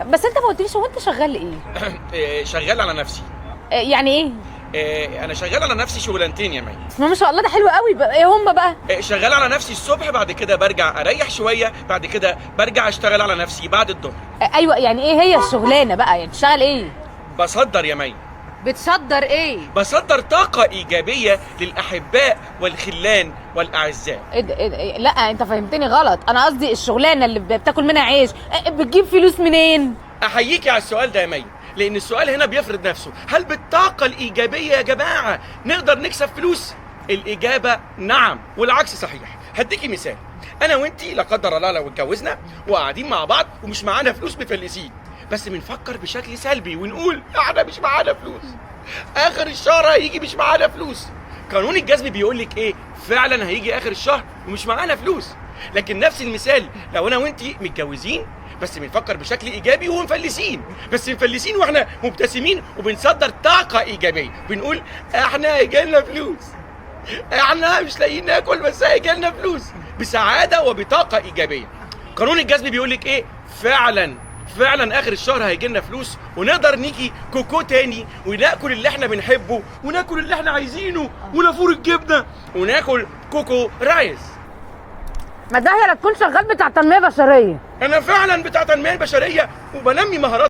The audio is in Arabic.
بس انت ما قلتليش، هو انت شغال ايه؟ شغال على نفسي. يعني ايه؟ انا شغال على نفسي شغلانتين يا مي. ما شاء الله، ده حلو قوي بقى. ايه هم بقى؟ شغال على نفسي الصبح، بعد كده برجع اريح شويه، بعد كده برجع اشتغل على نفسي بعد الظهر. ايوه، يعني ايه هي الشغلانه بقى؟ يعني بتشتغل ايه؟ بصدر يا مي. بتصدر ايه؟ بصدر طاقه ايجابيه للاحباء والخلان والاعزاء. ايه ده ايه ده إيه؟ لا انت فهمتني غلط، انا قصدي الشغلانه اللي بتاكل منها عيش. بتجيب فلوس منين؟ احييكي على السؤال ده يا مي، لان السؤال هنا بيفرض نفسه. هل بالطاقه الايجابيه يا جماعه نقدر نكسب فلوس؟ الاجابه نعم، والعكس صحيح. هديكي مثال. انا وانتي لا قدر الله لو اتجوزنا وقاعدين مع بعض ومش معانا فلوس، مفلسين، بس بنفكر بشكل سلبي ونقول احنا مش معانا فلوس، اخر الشهر هيجي مش معانا فلوس. قانون الجذب بيقول لك ايه؟ فعلا هيجي اخر الشهر ومش معانا فلوس. لكن نفس المثال لو انا وانتي متجوزين بس بنفكر بشكل ايجابي ومفلسين، بس مفلسين واحنا مبتسمين وبنصدر طاقه ايجابيه، بنقول احنا هيجيلنا فلوس، احنا مش لاقيين ناكل بس هيجيلنا فلوس، بسعاده وبطاقه ايجابيه. قانون الجذب بيقول لك ايه؟ فعلا اخر الشهر هيجي لنا فلوس، ونقدر نيجي كوكو تاني وناكل اللي احنا بنحبه وناكل اللي احنا عايزينه ونافور الجبنه وناكل كوكو رايس. ما ده هي لا تكون شغال بتاع تنميه بشريه. انا فعلا بتاع تنميه بشريه وبنمي مهارات